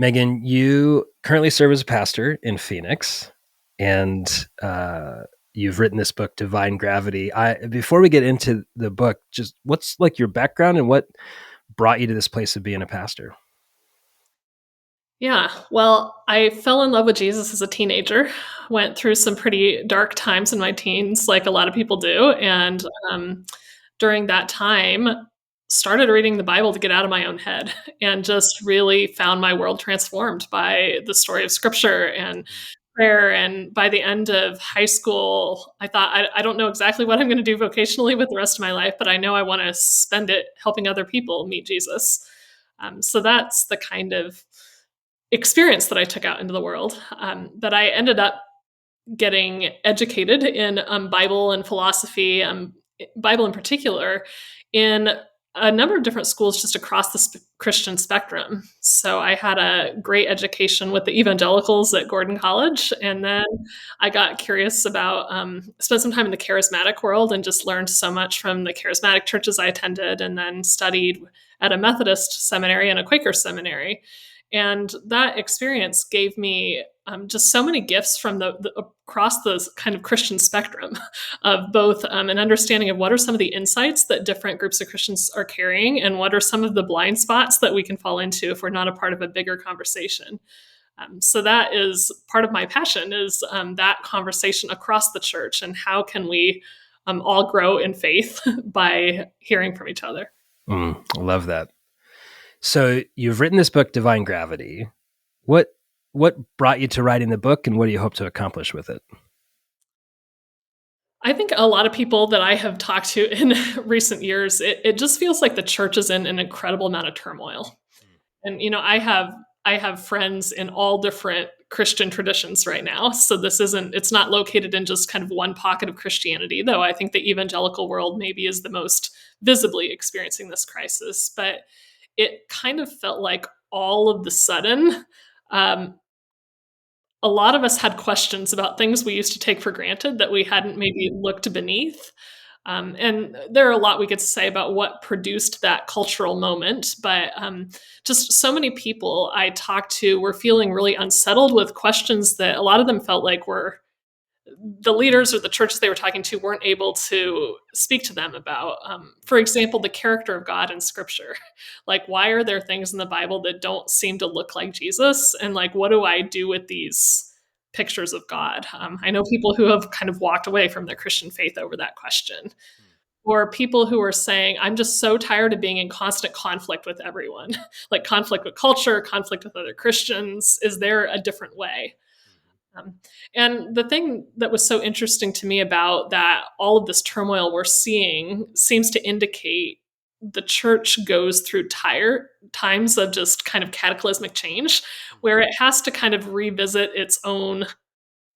Meghan, you currently serve as a pastor in Phoenix, and you've written this book, Divine Gravity. Before we get into the book, just what's like your background and what brought you to this place of being a pastor? Yeah, well, I fell in love with Jesus as a teenager, went through some pretty dark times in my teens, like a lot of people do, and during that time, started reading the Bible to get out of my own head, and just really found my world transformed by the story of Scripture and prayer. And by the end of high school, I thought, I don't know exactly what I'm going to do vocationally with the rest of my life, but I know I want to spend it helping other people meet Jesus. So that's the kind of experience that I took out into the world. That I ended up getting educated in Bible and philosophy, Bible in particular, in a number of different schools just across the Christian spectrum. So I had a great education with the evangelicals at Gordon College, and then I got curious about, spent some time in the charismatic world and just learned so much from the charismatic churches I attended, and then studied at a Methodist seminary and a Quaker seminary. And that experience gave me just so many gifts from the across the kind of Christian spectrum of both an understanding of what are some of the insights that different groups of Christians are carrying, and what are some of the blind spots that we can fall into if we're not a part of a bigger conversation. So that is part of my passion, is that conversation across the church, and how can we all grow in faith by hearing from each other. I love that. So you've written this book, Divine Gravity. What brought you to writing the book, and what do you hope to accomplish with it? I think a lot of people that I have talked to in recent years, it just feels like the church is in an incredible amount of turmoil. And I have friends in all different Christian traditions right now. So it's not located in just kind of one pocket of Christianity, though I think the evangelical world maybe is the most visibly experiencing this crisis. But it kind of felt like all of the sudden, um, a lot of us had questions about things we used to take for granted that we hadn't maybe looked beneath. And there are a lot we could say about what produced that cultural moment, but just so many people I talked to were feeling really unsettled with questions that a lot of them felt like were the leaders or the churches they were talking to weren't able to speak to them about. For example, the character of God in Scripture. Like, why are there things in the Bible that don't seem to look like Jesus? And like, what do I do with these pictures of God? I know people who have kind of walked away from their Christian faith over that question. Or people who are saying, I'm just so tired of being in constant conflict with everyone, like conflict with culture, conflict with other Christians. Is there a different way? Um, and the thing that was so interesting to me about that, all of this turmoil we're seeing seems to indicate the church goes through times of just kind of cataclysmic change, where it has to kind of revisit its own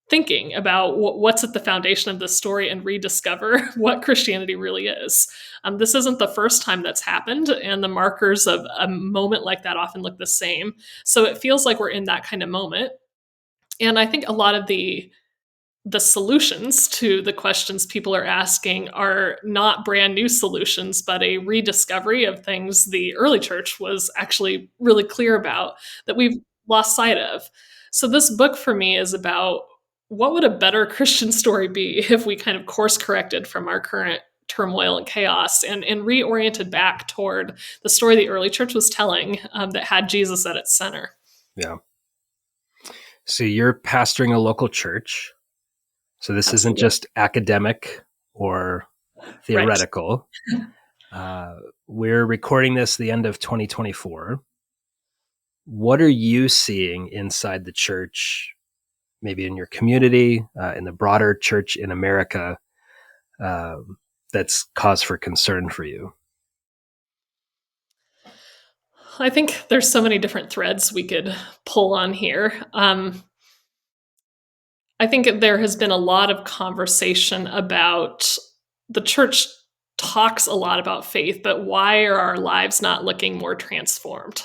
thinking about what's at the foundation of this story and rediscover what Christianity really is. This isn't the first time that's happened, and the markers of a moment like that often look the same. So it feels like we're in that kind of moment. And I think a lot of the solutions to the questions people are asking are not brand new solutions, but a rediscovery of things the early church was actually really clear about that we've lost sight of. So this book for me is about what would a better Christian story be if we kind of course corrected from our current turmoil and chaos, and reoriented back toward the story the early church was telling, that had Jesus at its center. Yeah. So you're pastoring a local church. So this isn't Absolutely. just academic or theoretical. We're recording this the end of 2024. What are you seeing inside the church, maybe in your community, in the broader church in America, that's cause for concern for you? I think there's so many different threads we could pull on here. I think there has been a lot of conversation about the church talks a lot about faith, but why are our lives not looking more transformed?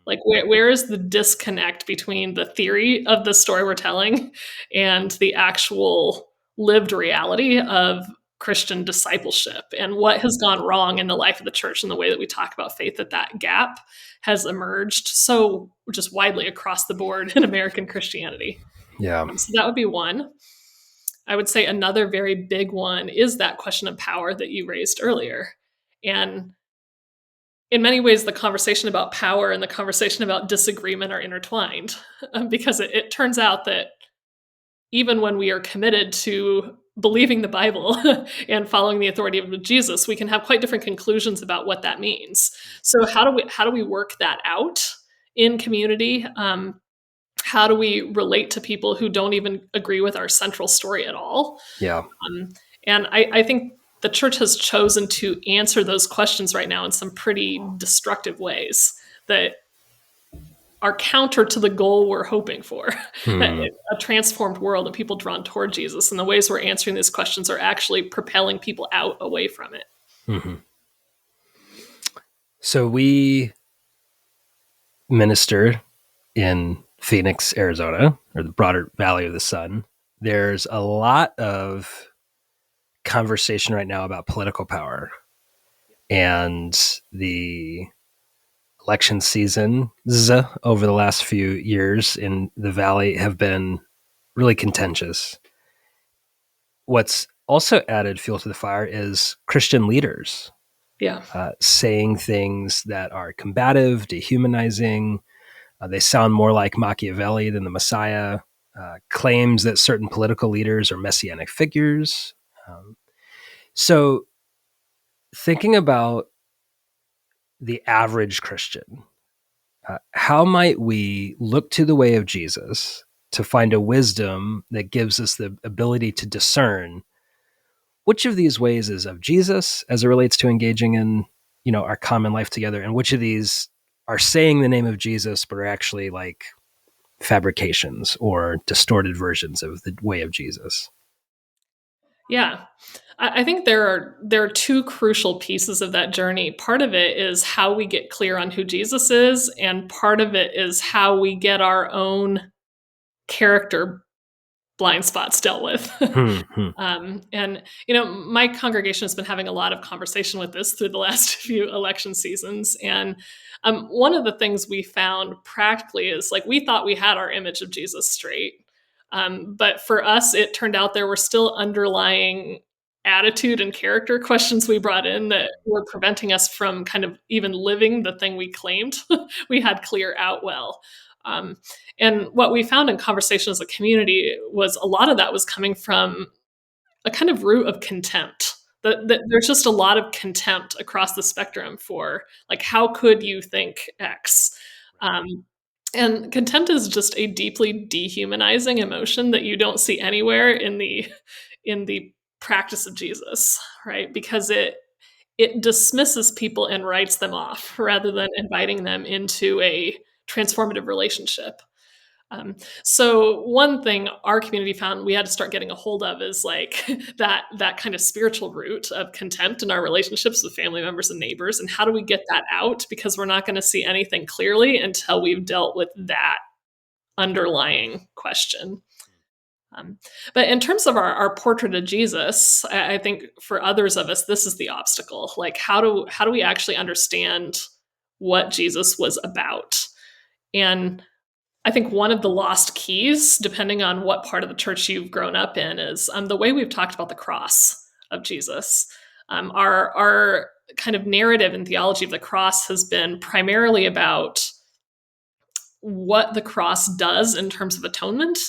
Like, where is the disconnect between the theory of the story we're telling and the actual lived reality of Christian discipleship and what has gone wrong in the life of the church and the way that we talk about faith, that gap has emerged so just widely across the board in American Christianity. Yeah. So that would be one. I would say another very big one is that question of power that you raised earlier. And in many ways, the conversation about power and the conversation about disagreement are intertwined because it turns out that even when we are committed to believing the Bible and following the authority of Jesus, we can have quite different conclusions about what that means. So how do we work that out in community? How do we relate to people who don't even agree with our central story at all? Yeah. And I think the church has chosen to answer those questions right now in some pretty destructive ways that are counter to the goal we're hoping for, a transformed world of people drawn toward Jesus. And the ways we're answering these questions are actually propelling people out away from it. Mm-hmm. So we minister in Phoenix, Arizona, or the broader Valley of the Sun. There's a lot of conversation right now about political power, and the election seasons over the last few years in the Valley have been really contentious. What's also added fuel to the fire is Christian leaders saying things that are combative, dehumanizing. They sound more like Machiavelli than the Messiah. Claims that certain political leaders are messianic figures. So thinking about the average Christian, how might we look to the way of Jesus to find a wisdom that gives us the ability to discern which of these ways is of Jesus as it relates to engaging in, our common life together, and which of these are saying the name of Jesus but are actually like fabrications or distorted versions of the way of Jesus? Yeah. I think there are two crucial pieces of that journey. Part of it is how we get clear on who Jesus is, and part of it is how we get our own character blind spots dealt with. And my congregation has been having a lot of conversation with this through the last few election seasons. And one of the things we found practically is like we thought we had our image of Jesus straight. But for us, it turned out there were still underlying attitude and character questions we brought in that were preventing us from kind of even living the thing we claimed we had clear out well. And what we found in conversation as a community was a lot of that was coming from a kind of root of contempt. That there's just a lot of contempt across the spectrum for like, how could you think X? And contempt is just a deeply dehumanizing emotion that you don't see anywhere in the practice of Jesus, right? Because it dismisses people and writes them off rather than inviting them into a transformative relationship. So one thing our community found we had to start getting a hold of is like that kind of spiritual root of contempt in our relationships with family members and neighbors. And how do we get that out? Because we're not going to see anything clearly until we've dealt with that underlying question. But in terms of our portrait of Jesus, I think for others of us, this is the obstacle. Like, how do we actually understand what Jesus was about? And I think one of the lost keys, depending on what part of the church you've grown up in, is the way we've talked about the cross of Jesus. Our kind of narrative and theology of the cross has been primarily about what the cross does in terms of atonement,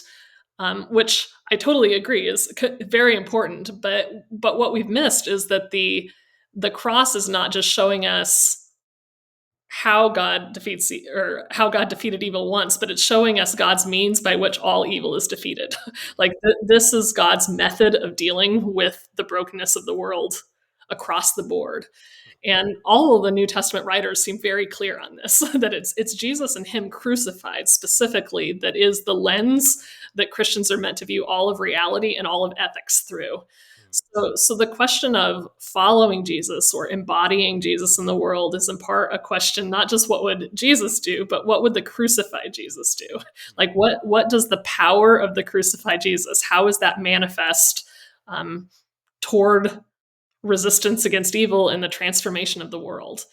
which I totally agree is very important. But what we've missed is that the cross is not just showing us how God defeated evil once, but it's showing us God's means by which all evil is defeated. Like this is God's method of dealing with the brokenness of the world across the board. And all of the New Testament writers seem very clear on this, that it's Jesus and him crucified specifically that is the lens that Christians are meant to view all of reality and all of ethics through. So the question of following Jesus or embodying Jesus in the world is in part a question, not just what would Jesus do, but what would the crucified Jesus do? Like what does the power of the crucified Jesus, how is that manifest toward resistance against evil and the transformation of the world.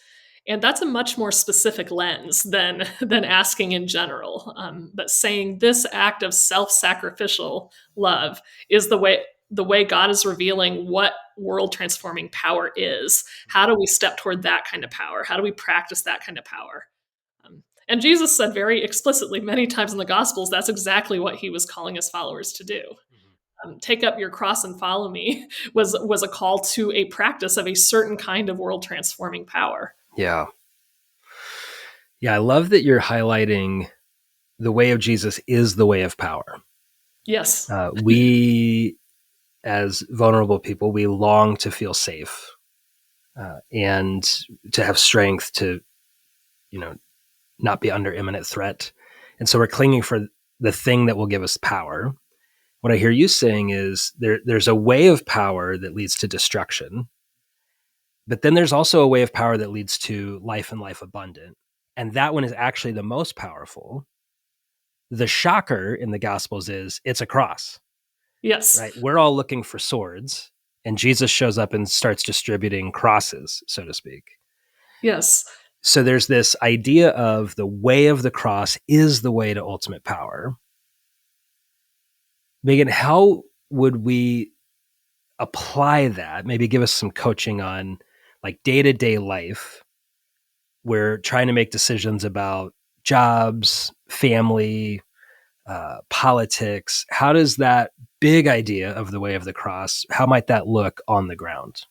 And that's a much more specific lens than asking in general. But saying this act of self-sacrificial love is the way God is revealing what world transforming power is. How do we step toward that kind of power? How do we practice that kind of power? And Jesus said very explicitly many times in the Gospels, that's exactly what he was calling his followers to do. Take up your cross and follow me was a call to a practice of a certain kind of world transforming power. Yeah. Yeah, I love that you're highlighting the way of Jesus is the way of power. Yes. We, as vulnerable people, we long to feel safe and to have strength to, not be under imminent threat. And so we're clinging for the thing that will give us power. What I hear you saying is there's a way of power that leads to destruction, but then there's also a way of power that leads to life and life abundant. And that one is actually the most powerful. The shocker in the Gospels is it's a cross. Yes. Right? We're all looking for swords, and Jesus shows up and starts distributing crosses, so to speak. Yes. So there's this idea of the way of the cross is the way to ultimate power. Meghan, how would we apply that? Maybe give us some coaching on like day-to-day life. We're trying to make decisions about jobs, family, politics. How does that big idea of the way of the cross, how might that look on the ground?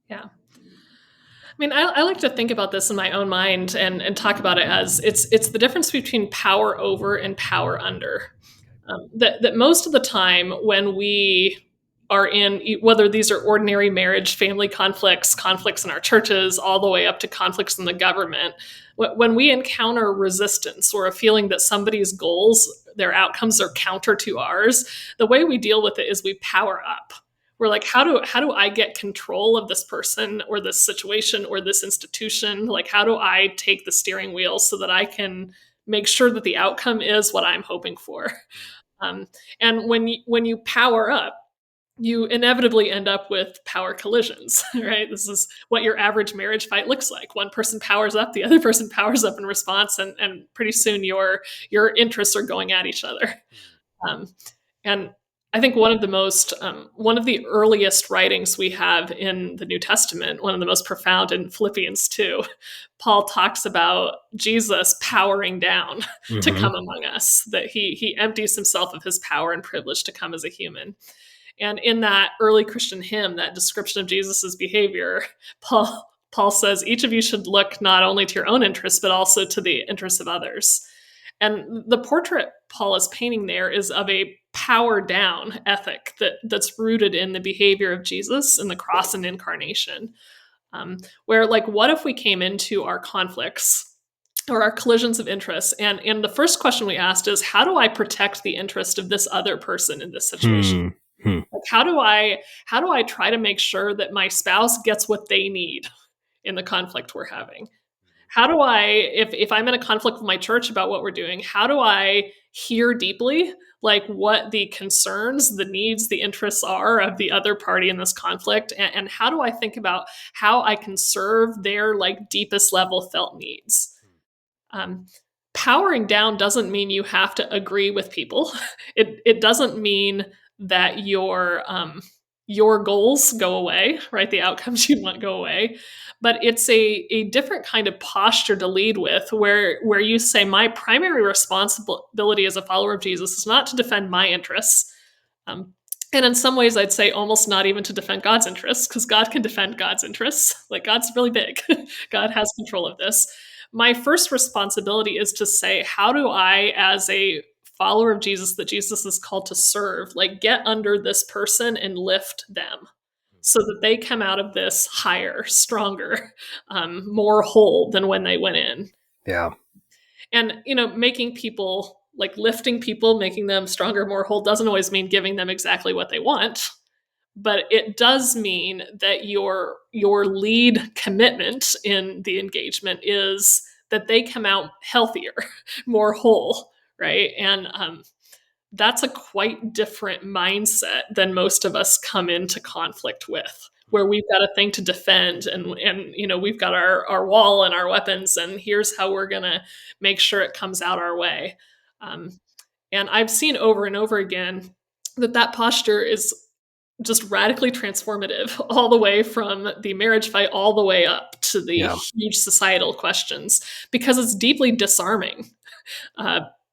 Yeah. I mean, I like to think about this in my own mind and talk about it as it's the difference between power over and power under. That most of the time when we are in, whether these are ordinary marriage, family conflicts in our churches, all the way up to conflicts in the government, when we encounter resistance or a feeling that somebody's goals, their outcomes are counter to ours, the way we deal with it is we power up. We're like, how do I get control of this person or this situation or this institution? Like, how do I take the steering wheel so that I can make sure that the outcome is what I'm hoping for? And when you power up, you inevitably end up with power collisions, right? This is what your average marriage fight looks like. One person powers up, the other person powers up in response, and pretty soon your interests are going at each other. And I think one of the earliest writings we have in the New Testament, one of the most profound in Philippians 2, Paul talks about Jesus powering down to come among us, that he empties himself of his power and privilege to come as a human. And in that early Christian hymn, that description of Jesus's behavior, Paul says, each of you should look not only to your own interests, but also to the interests of others. And the portrait Paul is painting there is of a power down ethic that's rooted in the behavior of Jesus and the cross and incarnation. Where, like, what if we came into our conflicts or our collisions of interest, and the first question we asked is, how do I protect the interest of this other person in this situation? Like, how do I try to make sure that my spouse gets what they need in the conflict we're having? How do I, if I'm in a conflict with my church about what we're doing, how do I hear deeply like what the concerns, the needs, the interests are of the other party in this conflict? And how do I think about how I can serve their like deepest level felt needs? Powering down doesn't mean you have to agree with people. It doesn't mean that your goals go away, right? The outcomes you want go away. But it's a different kind of posture to lead with, where you say, my primary responsibility as a follower of Jesus is not to defend my interests. And in some ways, I'd say almost not even to defend God's interests, because God can defend God's interests. Like, God's really big. God has control of this. My first responsibility is to say, how do I, as a follower of Jesus that Jesus is called to serve, like, get under this person and lift them so that they come out of this higher, stronger, more whole than when they went in. Yeah. And, making people, like, lifting people, making them stronger, more whole doesn't always mean giving them exactly what they want. But it does mean that your lead commitment in the engagement is that they come out healthier, more whole, right? And that's a quite different mindset than most of us come into conflict with, where we've got a thing to defend and we've got our wall and our weapons, and here's how we're going to make sure it comes out our way. And I've seen over and over again that posture is just radically transformative, all the way from the marriage fight all the way up to the huge societal questions, because it's deeply disarming.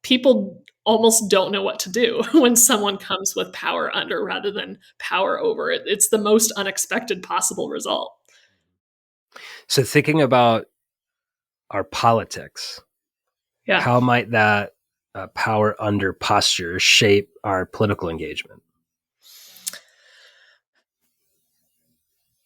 People almost don't know what to do when someone comes with power under rather than power over it. It's the most unexpected possible result. So thinking about our politics, how might that power under posture shape our political engagement?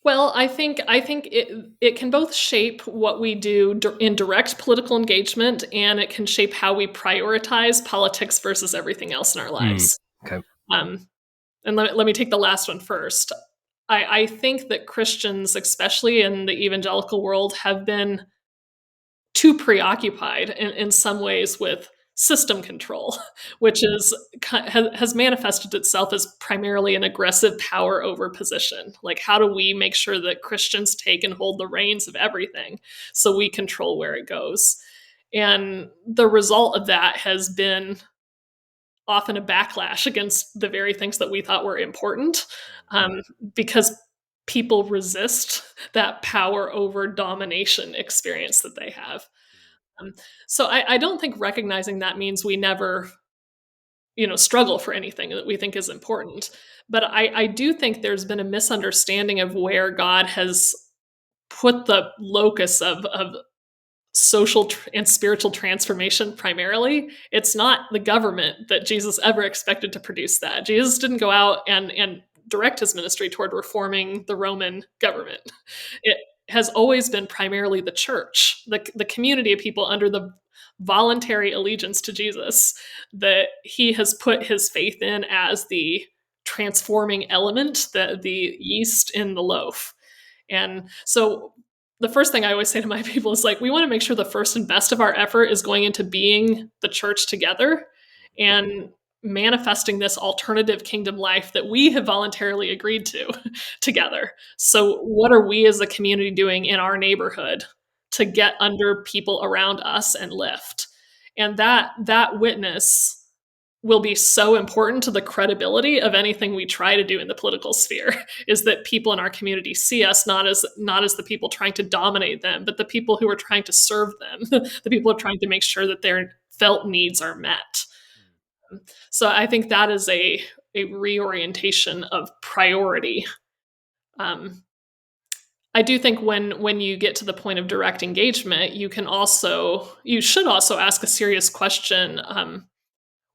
Well, I think it can both shape what we do in direct political engagement, and it can shape how we prioritize politics versus everything else in our lives. Okay. And let me take the last one first. I think that Christians, especially in the evangelical world, have been too preoccupied in some ways with system control, which has manifested itself as primarily an aggressive power over position. Like, how do we make sure that Christians take and hold the reins of everything so we control where it goes? And the result of that has been often a backlash against the very things that we thought were important, because people resist that power over domination experience that they have. So I don't think recognizing that means we never, struggle for anything that we think is important. But I do think there's been a misunderstanding of where God has put the locus of social and spiritual transformation primarily. It's not the government that Jesus ever expected to produce that. Jesus didn't go out and direct his ministry toward reforming the Roman government. It has always been primarily the church, the community of people under the voluntary allegiance to Jesus, that he has put his faith in as the transforming element, the yeast in the loaf. And so the first thing I always say to my people is, like, we want to make sure the first and best of our effort is going into being the church together and manifesting this alternative kingdom life that we have voluntarily agreed to together. So what are we as a community doing in our neighborhood to get under people around us and lift? And that witness will be so important to the credibility of anything we try to do in the political sphere, is that people in our community see us not as the people trying to dominate them, but the people who are trying to serve them, the people who are trying to make sure that their felt needs are met. So I think that is a reorientation of priority. I do think when you get to the point of direct engagement, you should also ask a serious question.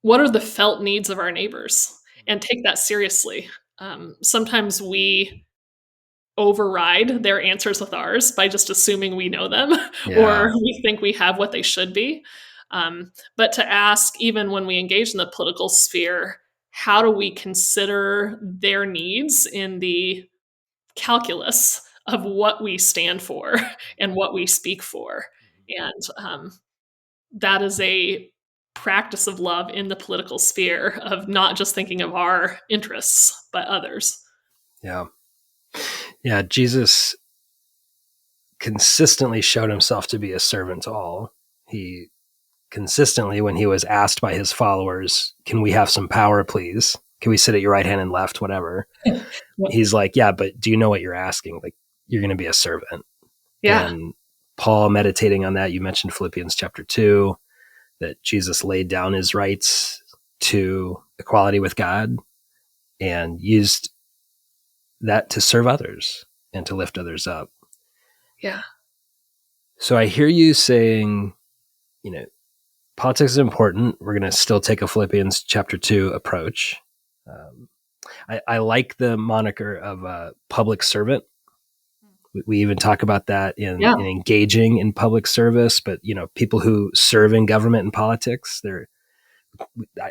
What are the felt needs of our neighbors? And take that seriously. Sometimes we override their answers with ours by just assuming we know them, or we think we have what they should be. But to ask, even when we engage in the political sphere, how do we consider their needs in the calculus of what we stand for and what we speak for? And that is a practice of love in the political sphere, of not just thinking of our interests, but others. Yeah, Jesus consistently showed himself to be a servant to all. He consistently, when he was asked by his followers, can we have some power, please? Can we sit at your right hand and left, whatever? He's like, yeah, but do you know what you're asking? Like, you're going to be a servant. Yeah. And Paul, meditating on that, you mentioned Philippians chapter 2, that Jesus laid down his rights to equality with God and used that to serve others and to lift others up. Yeah. So I hear you saying, politics is important. We're going to still take a Philippians chapter 2 approach. I like the moniker of a public servant. We even talk about that in engaging in public service, but people who serve in government and politics,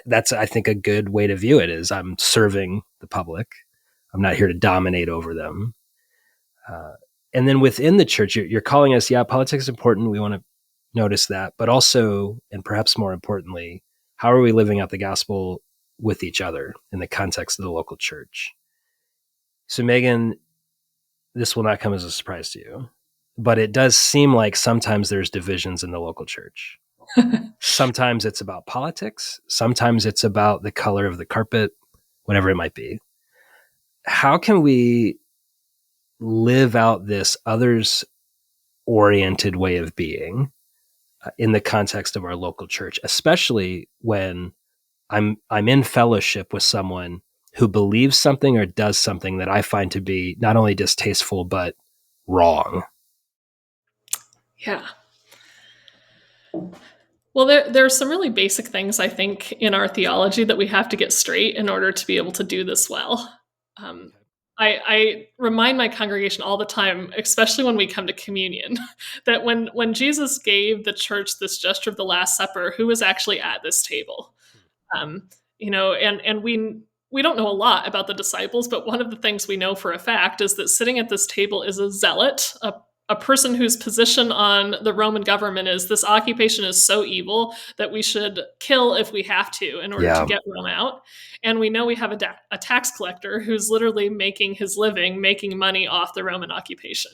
that's, I think, a good way to view it, is I'm serving the public. I'm not here to dominate over them. And then within the church, you're calling us, politics is important. We want to notice that, but also, and perhaps more importantly, how are we living out the gospel with each other in the context of the local church. So Meghan, this will not come as a surprise to you, but it does seem like sometimes there's divisions in the local church. Sometimes it's about politics. Sometimes it's about the color of the carpet, whatever it might be. How can we live out this others-oriented way of being in the context of our local church, especially when I'm in fellowship with someone who believes something or does something that I find to be not only distasteful, but wrong? Yeah. Well, there are some really basic things, I think, in our theology that we have to get straight in order to be able to do this well. I remind my congregation all the time, especially when we come to communion, that when Jesus gave the church this gesture of the Last Supper, who was actually at this table? And we don't know a lot about the disciples, but one of the things we know for a fact is that sitting at this table is a zealot, a person whose position on the Roman government is this occupation is so evil that we should kill if we have to in order to get Rome out. And we know we have a tax collector who's literally making his living, making money off the Roman occupation.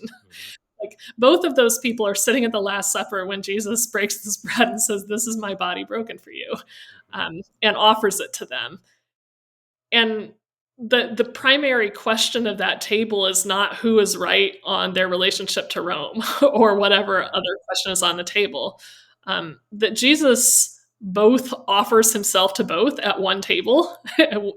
Like both of those people are sitting at the Last Supper when Jesus breaks this bread and says, "This is my body broken for you," and offers it to them. And the primary question of that table is not who is right on their relationship to Rome or whatever other question is on the table. That Jesus both offers himself to both at one table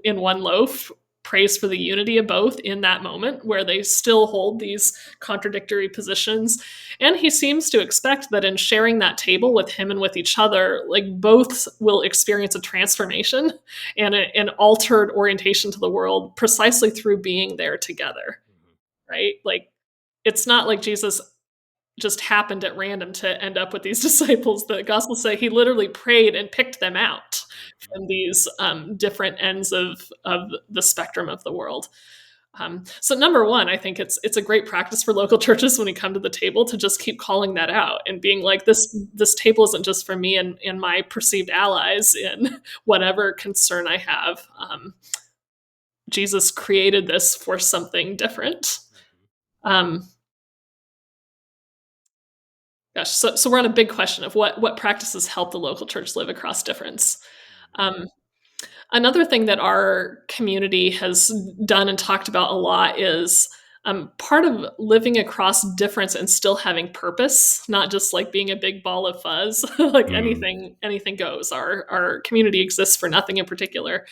in one loaf, prays for the unity of both in that moment where they still hold these contradictory positions. And he seems to expect that in sharing that table with him and with each other, like both will experience a transformation and an altered orientation to the world precisely through being there together, right? Like it's not like Jesus just happened at random to end up with these disciples. The Gospels say he literally prayed and picked them out from these different ends of the spectrum of the world. So number one, I think it's a great practice for local churches when we come to the table to just keep calling that out and being like, this table isn't just for me and my perceived allies in whatever concern I have. Jesus created this for something different. So we're on a big question of what practices help the local church live across difference. Another thing that our community has done and talked about a lot is part of living across difference and still having purpose, not just like being a big ball of fuzz, like anything goes. Our community exists for nothing in particular,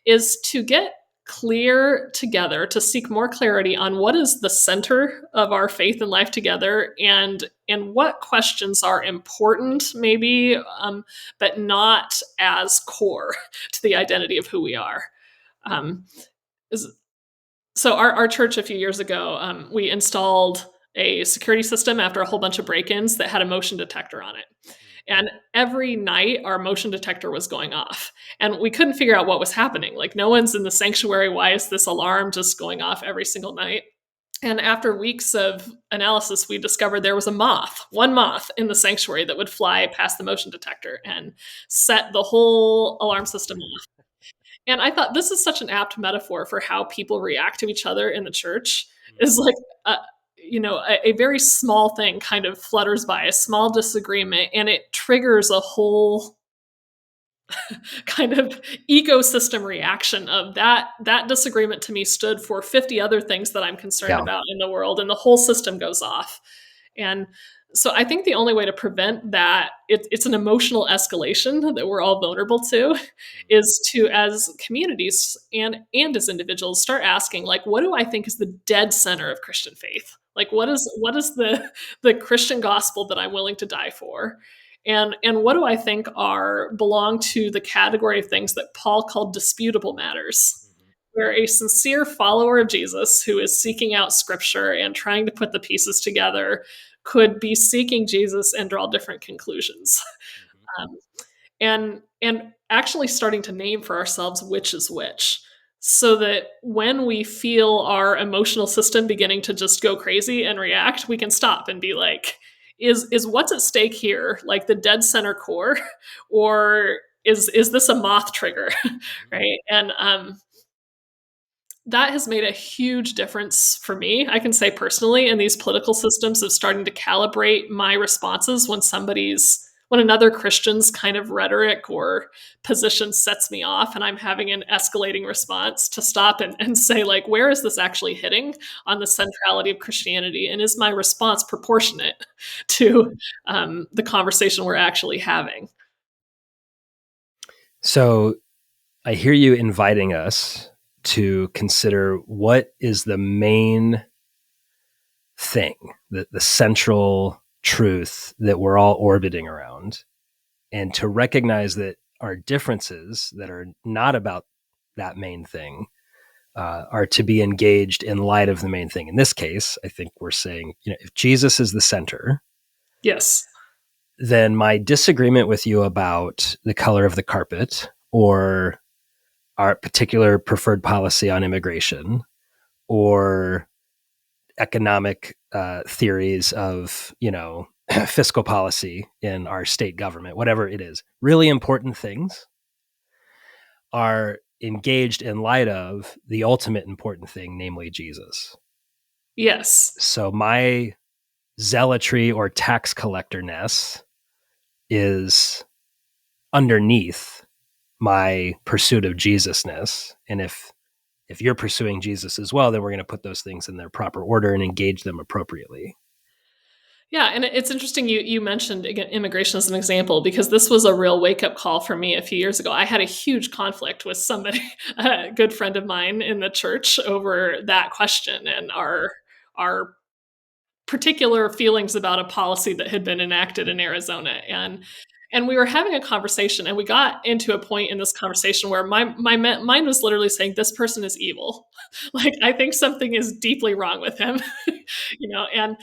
is to get clear together, to seek more clarity on what is the center of our faith and life together, and what questions are important maybe, but not as core to the identity of who we are. So our church a few years ago, we installed a security system after a whole bunch of break-ins that had a motion detector on it. And every night our motion detector was going off and we couldn't figure out what was happening. Like no one's in the sanctuary. Why is this alarm just going off every single night? And after weeks of analysis, we discovered there was one moth in the sanctuary that would fly past the motion detector and set the whole alarm system off. And I thought this is such an apt metaphor for how people react to each other in the church is like, a very small thing kind of flutters by, a small disagreement, and it triggers a whole kind of ecosystem reaction of that disagreement to me stood for 50 other things that I'm concerned about in the world, and the whole system goes off. And so I think the only way to prevent that, it's an emotional escalation that we're all vulnerable to, is to, as communities and as individuals, start asking, like, what do I think is the dead center of Christian faith? Like, what is the Christian gospel that I'm willing to die for? And what do I think belong to the category of things that Paul called disputable matters, where a sincere follower of Jesus who is seeking out scripture and trying to put the pieces together could be seeking Jesus and draw different conclusions. And actually starting to name for ourselves which is which, so that when we feel our emotional system beginning to just go crazy and react, we can stop and be like, is what's at stake here like the dead center core, or is this a moth trigger? Right? And that has made a huge difference for me, I can say personally, in these political systems of starting to calibrate my responses when another Christian's kind of rhetoric or position sets me off and I'm having an escalating response, to stop and say, like, where is this actually hitting on the centrality of Christianity? And is my response proportionate to the conversation we're actually having? So I hear you inviting us to consider what is the main thing, the central truth that we're all orbiting around, and to recognize that our differences that are not about that main thing are to be engaged in light of the main thing. In this case, I think we're saying, if Jesus is the center, yes, then my disagreement with you about the color of the carpet or our particular preferred policy on immigration or economic theories of, fiscal policy in our state government, whatever it is, really important things are engaged in light of the ultimate important thing, namely Jesus. yes. So my zealotry or tax collectorness is underneath my pursuit of Jesusness. And if you're pursuing Jesus as well, then we're going to put those things in their proper order and engage them appropriately. Yeah, and it's interesting you mentioned, again, immigration as an example, because this was a real wake-up call for me a few years ago. I had a huge conflict with somebody, a good friend of mine in the church, over that question and our particular feelings about a policy that had been enacted in Arizona. And we were having a conversation, and we got into a point in this conversation where my mind was literally saying, this person is evil. Like, I think something is deeply wrong with him, and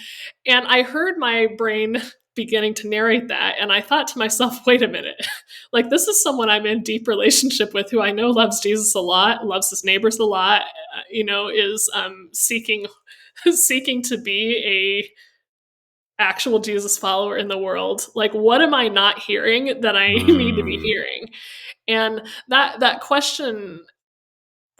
I heard my brain beginning to narrate that, and I thought to myself, wait a minute, like, this is someone I'm in deep relationship with, who I know loves Jesus a lot, loves his neighbors a lot, is seeking to be a actual Jesus follower in the world. Like, what am I not hearing that I need to be hearing? And that question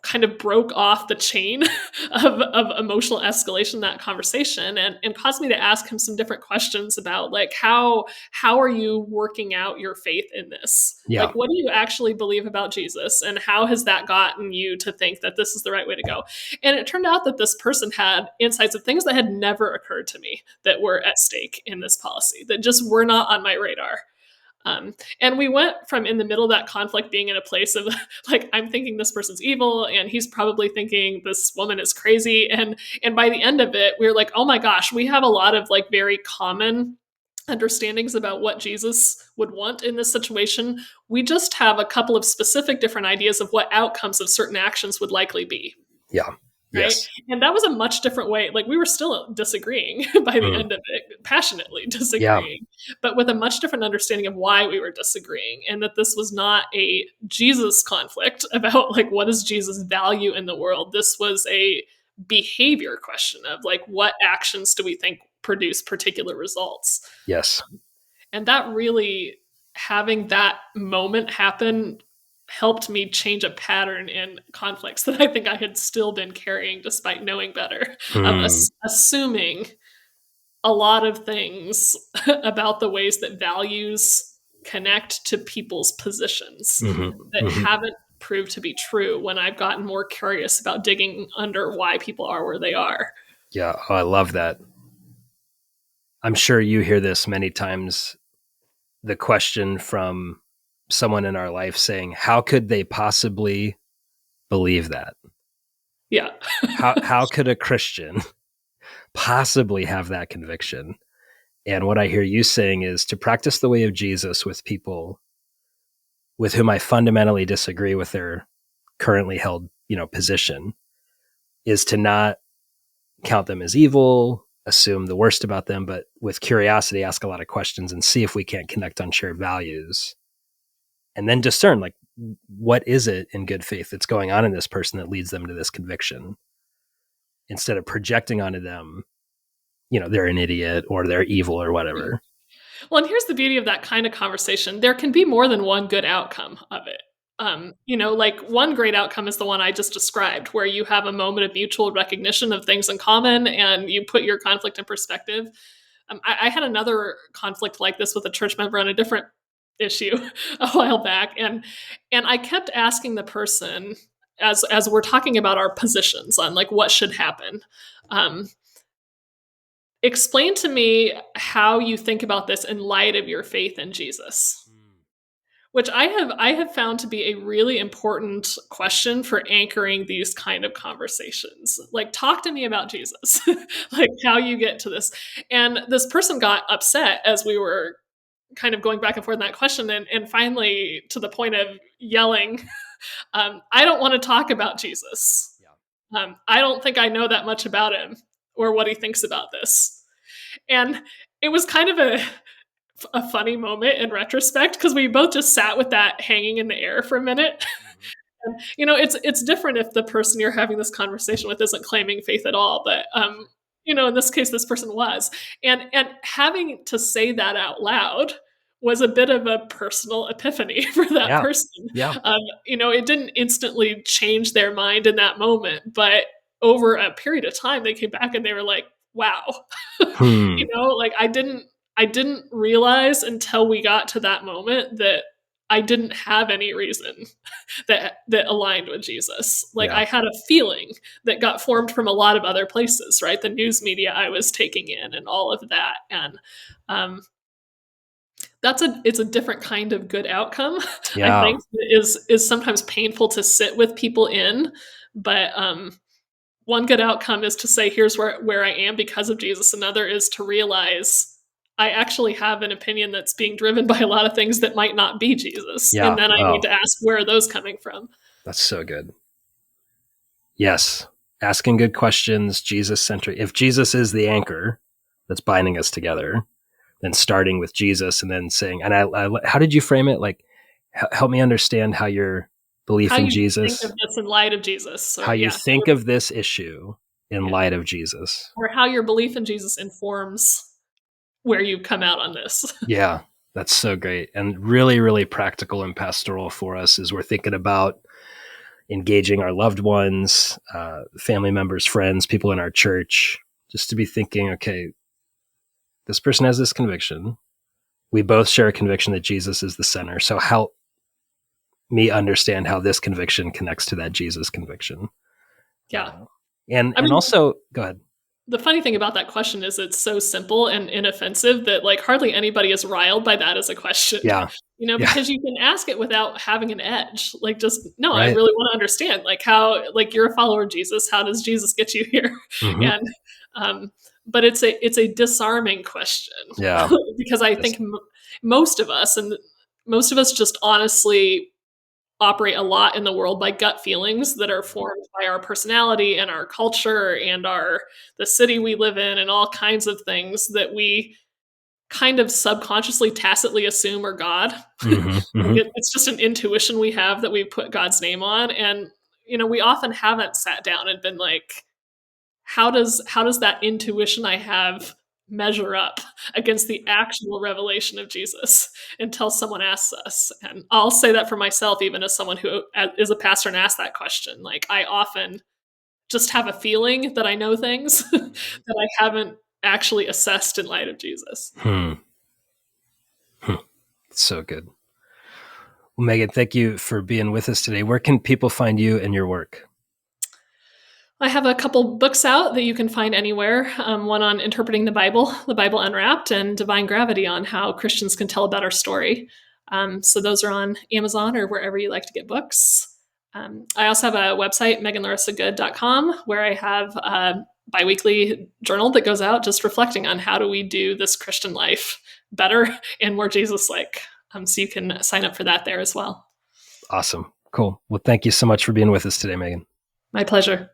kind of broke off the chain of emotional escalation in that conversation, and caused me to ask him some different questions about, like, how are you working out your faith in this? Yeah. Like, what do you actually believe about Jesus, and how has that gotten you to think that this is the right way to go? And it turned out that this person had insights of things that had never occurred to me that were at stake in this policy, that just were not on my radar. And we went from, in the middle of that conflict, being in a place of, like, I'm thinking this person's evil, and he's probably thinking this woman is crazy. And by the end of it, we were like, oh my gosh, we have a lot of, like, very common understandings about what Jesus would want in this situation. We just have a couple of specific different ideas of what outcomes of certain actions would likely be. Yeah. Right. Yes. And that was a much different way. Like, we were still disagreeing by the end of it, passionately disagreeing, but with a much different understanding of why we were disagreeing, and that this was not a Jesus conflict about, like, what is Jesus' value in the world? This was a behavior question of, like, what actions do we think produce particular results? Yes. And that really, having that moment happen, helped me change a pattern in conflicts that I think I had still been carrying despite knowing better, of assuming a lot of things about the ways that values connect to people's positions that haven't proved to be true, when I've gotten more curious about digging under why people are where they are. Yeah. Oh, I love that. I'm sure you hear this many times, the question from someone in our life saying, how could they possibly believe that? Yeah. how could a Christian possibly have that conviction? And what I hear you saying is to practice the way of Jesus with people with whom I fundamentally disagree with their currently held, position, is to not count them as evil, assume the worst about them, but with curiosity, ask a lot of questions and see if we can't connect on shared values. And then discern, like, what is it in good faith that's going on in this person that leads them to this conviction, instead of projecting onto them, they're an idiot or they're evil or whatever. Well, and here's the beauty of that kind of conversation. There can be more than one good outcome of it. Like one great outcome is the one I just described, where you have a moment of mutual recognition of things in common and you put your conflict in perspective. I had another conflict like this with a church member on a different issue a while back, and I kept asking the person, as we're talking about our positions on like what should happen, explain to me how you think about this in light of your faith in Jesus. Which I have found to be a really important question for anchoring these kind of conversations. Like, talk to me about Jesus, like how you get to this. And this person got upset as we were kind of going back and forth in that question, and finally to the point of yelling, I don't want to talk about Jesus. I don't think I know that much about him or what he thinks about this. And it was kind of a funny moment in retrospect, because we both just sat with that hanging in the air for a minute. And, it's different if the person you're having this conversation with isn't claiming faith at all, but in this case this person was, and having to say that out loud was a bit of a personal epiphany for that person. It didn't instantly change their mind in that moment, but over a period of time they came back and they were like, wow. Like I didn't realize until we got to that moment that I didn't have any reason that aligned with Jesus. Like, I had a feeling that got formed from a lot of other places, right? The news media I was taking in and all of that. And it's a different kind of good outcome. I think is sometimes painful to sit with people in, but one good outcome is to say, here's where I am because of Jesus. Another is to realize I actually have an opinion that's being driven by a lot of things that might not be Jesus. And then I need to ask, where are those coming from? That's so good. Yes. Asking good questions, Jesus-centric. If Jesus is the anchor that's binding us together, then starting with Jesus and then saying, and how did you frame it? Like, help me understand how your belief in Jesus. Think of this in light of Jesus. How you think of this issue in light of Jesus. Or how your belief in Jesus informs where you come out on this. Yeah, that's so great. And really, really practical and pastoral for us as we're thinking about engaging our loved ones, family members, friends, people in our church, just to be thinking, okay, this person has this conviction. We both share a conviction that Jesus is the center. So help me understand how this conviction connects to that Jesus conviction. Yeah. And also, go ahead. The funny thing about that question is it's so simple and inoffensive that like hardly anybody is riled by that as a question. Yeah. Because you can ask it without having an edge. Like, just, no, right. I really want to understand, like, how, like, you're a follower of Jesus. How does Jesus get you here? Mm-hmm. And, but it's a disarming question. Yeah. Because I think most of us just honestly operate a lot in the world by gut feelings that are formed by our personality and our culture and the city we live in and all kinds of things that we kind of subconsciously tacitly assume are God. Mm-hmm. It's just an intuition we have that we put God's name on. And, we often haven't sat down and been like, how does that intuition I have measure up against the actual revelation of Jesus until someone asks us? And I'll say that for myself, even as someone who is a pastor and asks that question. Like, I often just have a feeling that I know things that I haven't actually assessed in light of Jesus. So good. Well, Meghan, thank you for being with us today. Where can people find you and your work? I have a couple books out that you can find anywhere. One on interpreting the Bible Unwrapped, and Divine Gravity on how Christians can tell about our story. So those are on Amazon or wherever you like to get books. I also have a website, MeghanLarissaGood.com, where I have a biweekly journal that goes out just reflecting on how do we do this Christian life better and more Jesus-like. So you can sign up for that there as well. Awesome. Cool. Well, thank you so much for being with us today, Meghan. My pleasure.